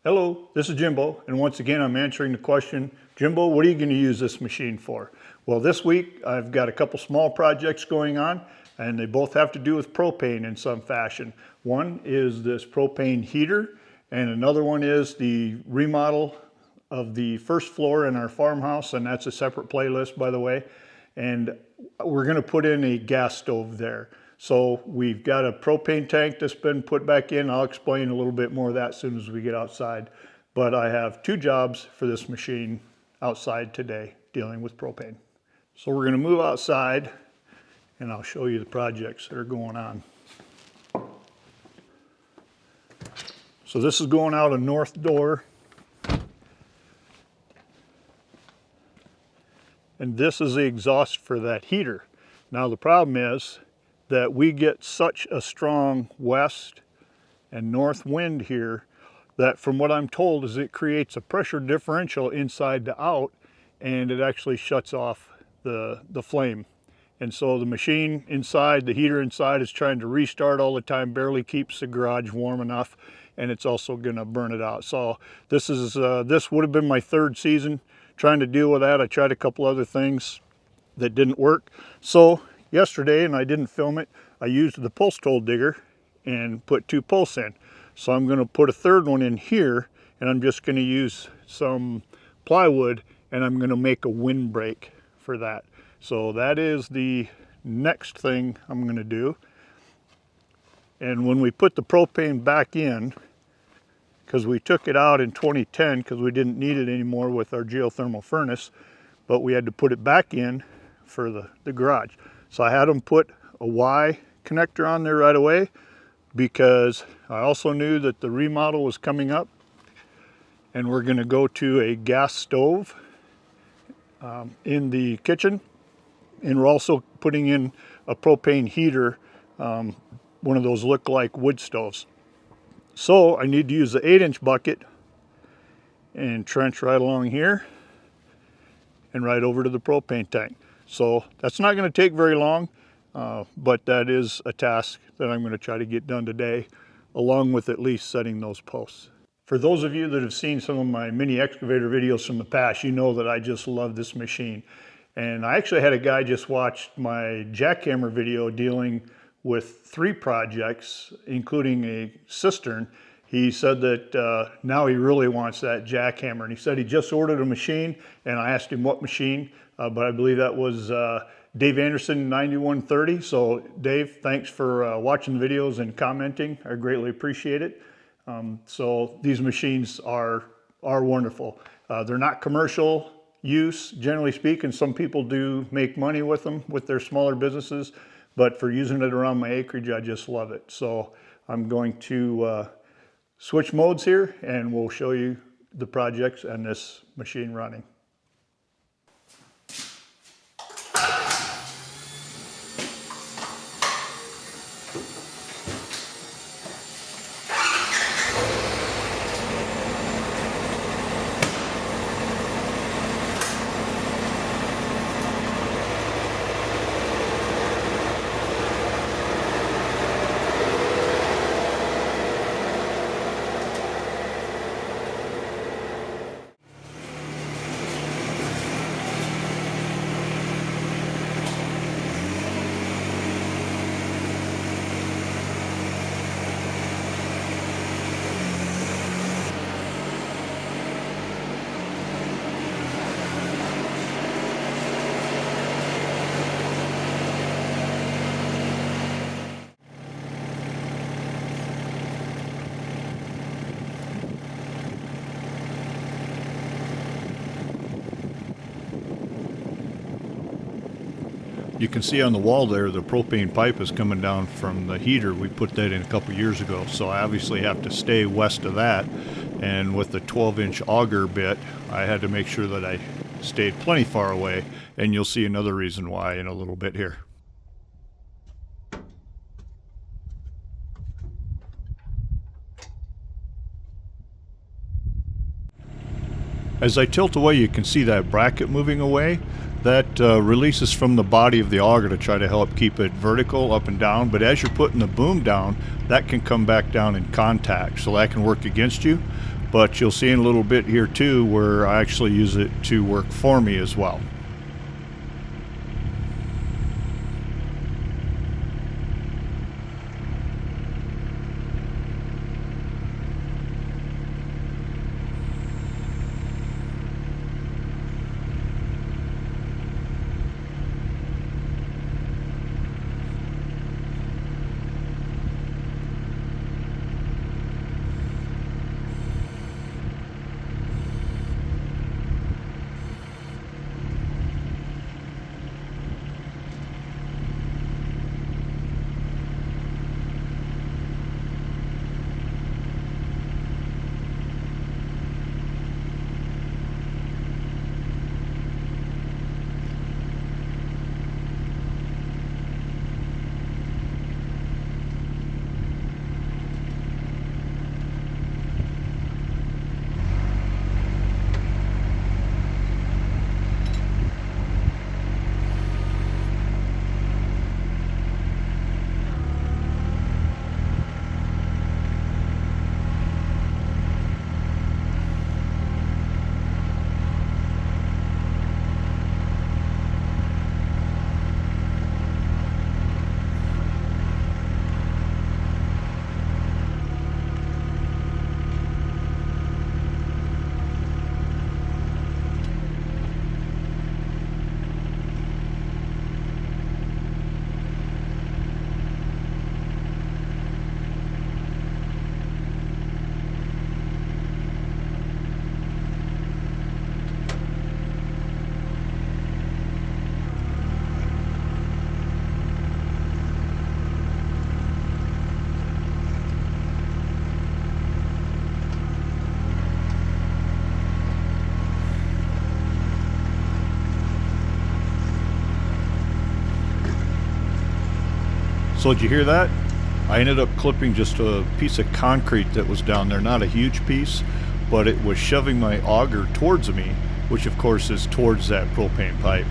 Hello, this is Jimbo, and once again I'm answering the question, Jimbo, what are you going to use this machine for? Well, this week I've got a couple small projects going on, and they both have to do with propane in some fashion. One is this propane heater, and another one is the remodel of the first floor in our farmhouse, and that's a separate playlist, by the way. And we're going to put in a gas stove there. So we've got a propane tank that's been put back in. I'll explain a little bit more of that as soon as we get outside. But I have two jobs for this machine outside today dealing with propane. So we're going to move outside and I'll show you the projects that are going on. So this is going out a north door. And this is the exhaust for that heater. Now the problem is that we get such a strong west and north wind here that, from what I'm told, is it creates a pressure differential inside to out, and it actually shuts off the flame. And so the machine inside, the heater inside, is trying to restart all the time, barely keeps the garage warm enough, and it's also gonna burn it out. So this would have been my third season trying to deal with that. I tried a couple other things that didn't work. So yesterday, and I didn't film it, I used the post hole digger and put two posts in. So I'm going to put a third one in here, and I'm just going to use some plywood, and I'm going to make a windbreak for that. So that is the next thing I'm going to do. And when we put the propane back in, because we took it out in 2010 because we didn't need it anymore with our geothermal furnace, but we had to put it back in for the garage. So I had them put a Y connector on there right away because I also knew that the remodel was coming up and we're going to go to a gas stove in the kitchen, and we're also putting in a propane heater, one of those look-like wood stoves. So I need to use the 8-inch bucket and trench right along here and right over to the propane tank. So that's not going to take very long, but that is a task that I'm going to try to get done today, along with at least setting those posts. For those of you that have seen some of my mini excavator videos from the past, you know that I just love this machine. And I actually had a guy just watch my jackhammer video dealing with 3 projects, including a cistern. He said that now he really wants that jackhammer, and he said he just ordered a machine, and I asked him what machine, but I believe that was Dave Anderson 9130. So Dave, thanks for watching the videos and commenting. I greatly appreciate it. So these machines are wonderful. They're not commercial use, generally speaking. Some people do make money with them with their smaller businesses, but for using it around my acreage, I just love it. So I'm going to switch modes here, and we'll show you the projects and this machine running. You can see on the wall there, the propane pipe is coming down from the heater. We put that in a couple years ago, so I obviously have to stay west of that. And with the 12-inch auger bit, I had to make sure that I stayed plenty far away, and you'll see another reason why in a little bit here. As I tilt away, you can see that bracket moving away. That releases from the body of the auger to try to help keep it vertical up and down, but as you're putting the boom down, that can come back down in contact, so that can work against you. but you'll see in a little bit here too where I actually use it to work for me as well. So did you hear that? I ended up clipping just a piece of concrete that was down there, not a huge piece, but it was shoving my auger towards me, which of course is towards that propane pipe.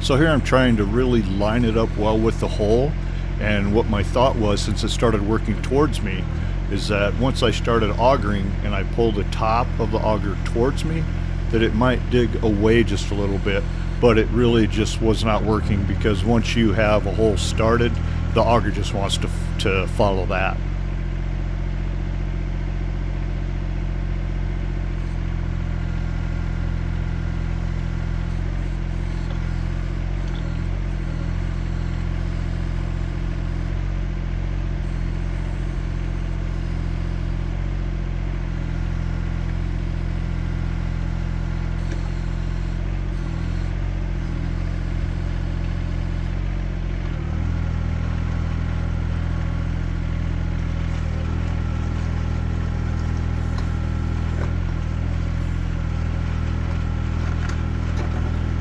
So here I'm trying to really line it up well with the hole, and what my thought was, since it started working towards me, is that once I started augering and I pulled the top of the auger towards me, that it might dig away just a little bit, but it really just was not working, because once you have a hole started, the auger just wants to follow that.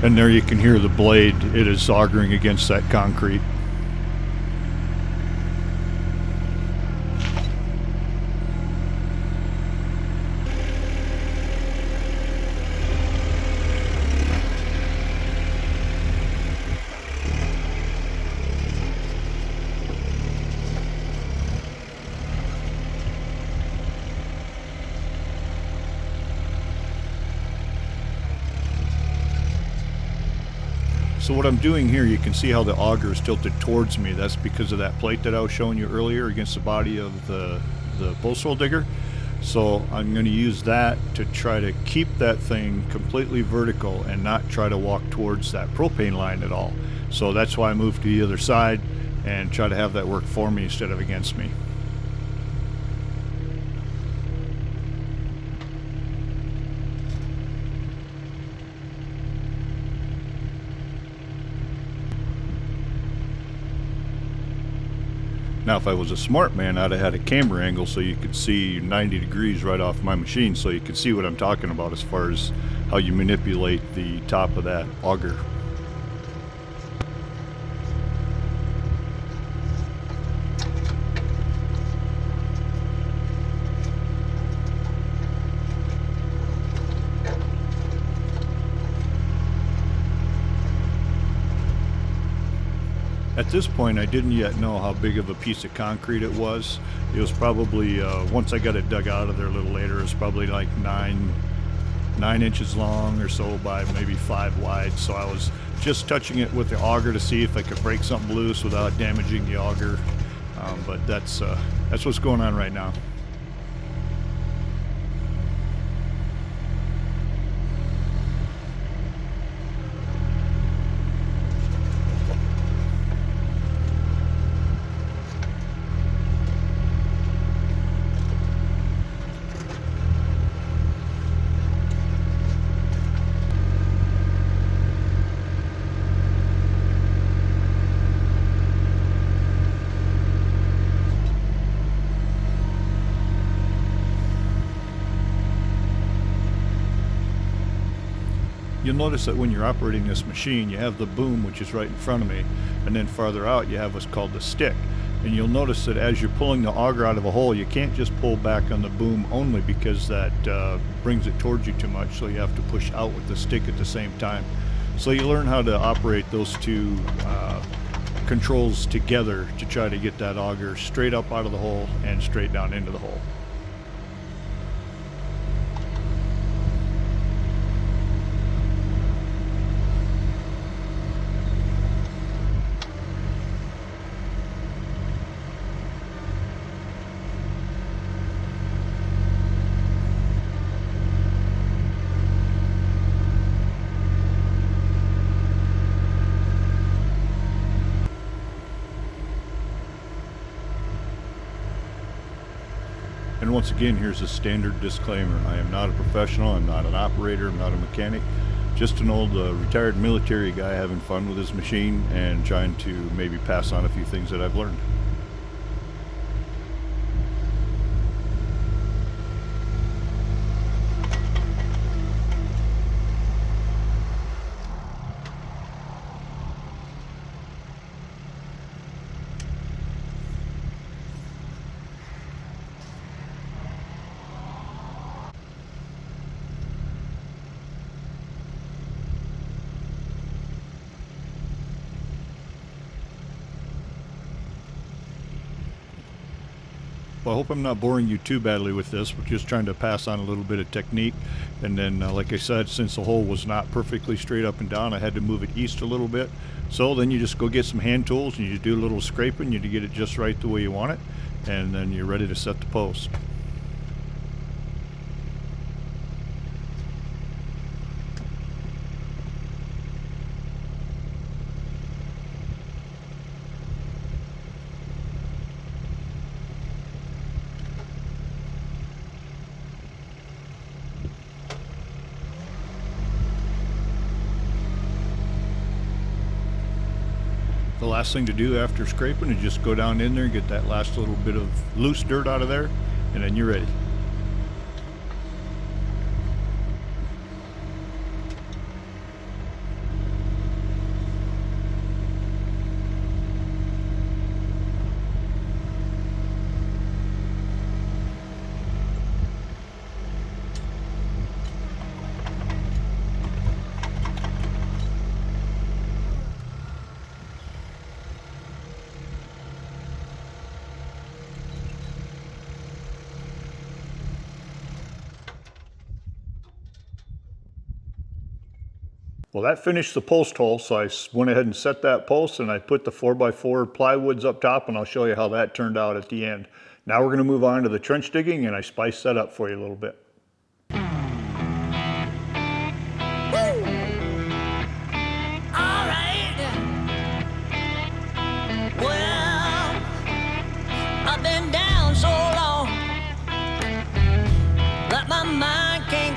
And there you can hear the blade, it is augering against that concrete. So what I'm doing here, you can see how the auger is tilted towards me. That's because of that plate that I was showing you earlier against the body of the post hole digger. So I'm going to use that to try to keep that thing completely vertical and not try to walk towards that propane line at all. So that's why I moved to the other side and try to have that work for me instead of against me. Now, if I was a smart man, I'd have had a camera angle so you could see 90 degrees right off my machine, so you could see what I'm talking about as far as how you manipulate the top of that auger. At this point, I didn't yet know how big of a piece of concrete it was. It was probably, once I got it dug out of there a little later, it was probably like 9 inches long or so by maybe 5 wide. So I was just touching it with the auger to see if I could break something loose without damaging the auger. But that's what's going on right now. You'll notice that when you're operating this machine, you have the boom, which is right in front of me, and then farther out you have what's called the stick. And you'll notice that as you're pulling the auger out of a hole, you can't just pull back on the boom only, because that brings it towards you too much, so you have to push out with the stick at the same time. So you learn how to operate those two controls together to try to get that auger straight up out of the hole and straight down into the hole. And once again, here's a standard disclaimer. I am not a professional, I'm not an operator, I'm not a mechanic. Just an old retired military guy having fun with his machine and trying to maybe pass on a few things that I've learned. Well, I hope I'm not boring you too badly with this. We're just trying to pass on a little bit of technique. And then, like I said, since the hole was not perfectly straight up and down, I had to move it east a little bit. So then you just go get some hand tools and you do a little scraping to get it just right the way you want it. And then you're ready to set the post. The last thing to do after scraping is just go down in there and get that last little bit of loose dirt out of there, and then you're ready. Well, that finished the post hole, so I went ahead and set that post, and I put the 4x4 plywoods up top, and I'll show you how that turned out at the end. Now we're going to move on to the trench digging, and I spiced that up for you a little bit.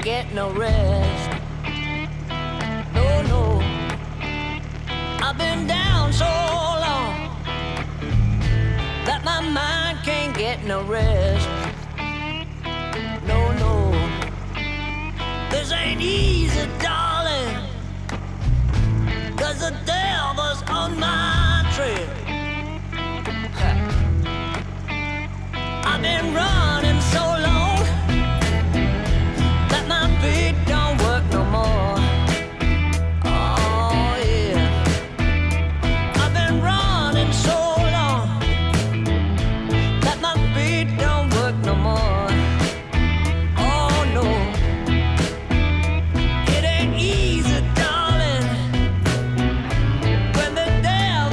Get no rest. No, no. I've been down so long that my no rest. No, no, this ain't easy, darling, 'cause the devil's on my trail. I've been running so long that my feet don't work no more. Oh yeah, I've been running so long that my feet don't work no more. Oh no, it ain't easy, darling, when the devil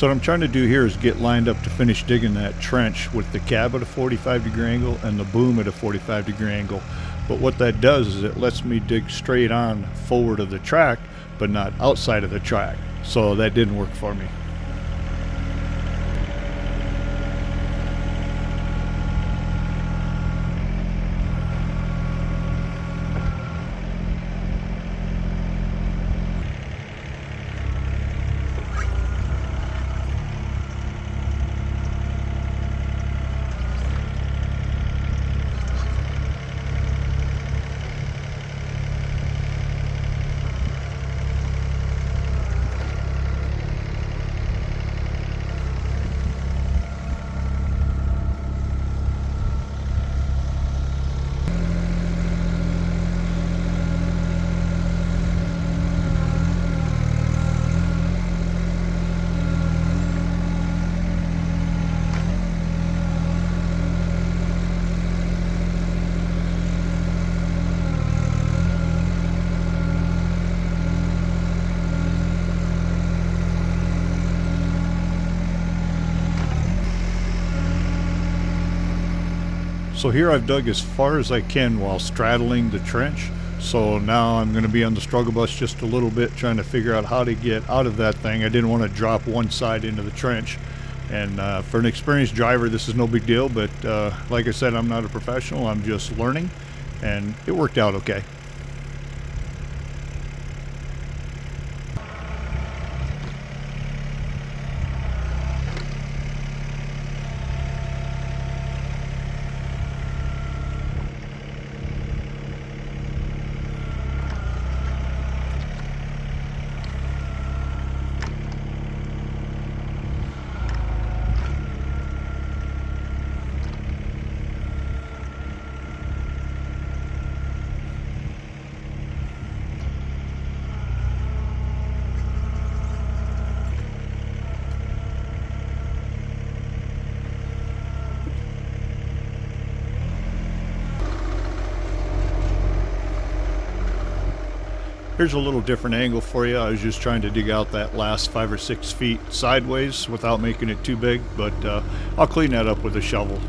So what I'm trying to do here is get lined up to finish digging that trench with the cab at a 45-degree angle and the boom at a 45-degree angle. But what that does is it lets me dig straight on forward of the track, but not outside of the track. So that didn't work for me. So here I've dug as far as I can while straddling the trench. So now I'm going to be on the struggle bus just a little bit, trying to figure out how to get out of that thing. I didn't want to drop one side into the trench. And for an experienced driver, this is no big deal. But like I said, I'm not a professional. I'm just learning. And it worked out okay. Here's a little different angle for you. I was just trying to dig out that last 5 or 6 feet sideways without making it too big, but I'll clean that up with a shovel.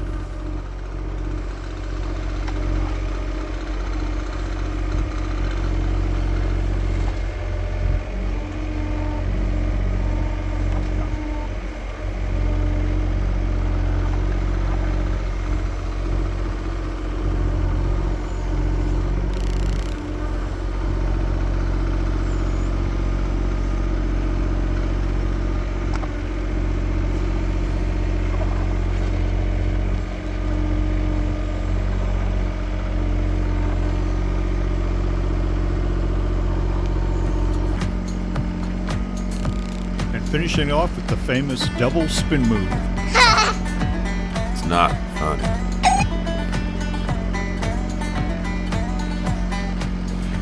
Finishing off with the famous double spin move. It's not funny.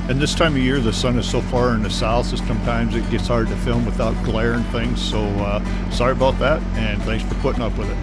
And this time of year, the sun is so far in the south that sometimes it gets hard to film without glare and things. So sorry about that, and thanks for putting up with it.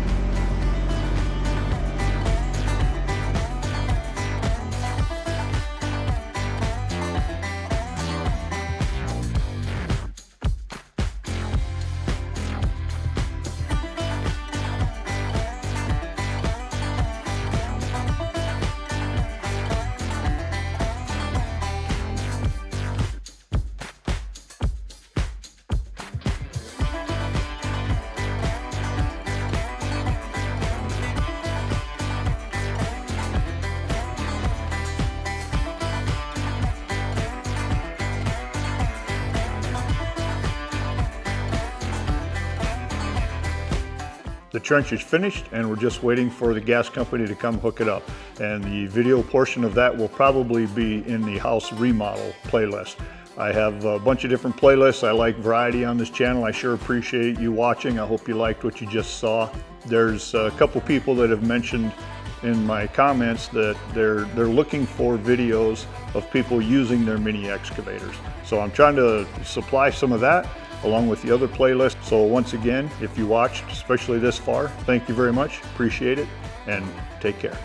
The trench is finished and we're just waiting for the gas company to come hook it up. And the video portion of that will probably be in the house remodel playlist. I have a bunch of different playlists. I like variety on this channel. I sure appreciate you watching. I hope you liked what you just saw. There's a couple people that have mentioned in my comments that they're looking for videos of people using their mini excavators. So I'm trying to supply some of that along with the other playlists. So once again, if you watched, especially this far, thank you very much. Appreciate it, and take care.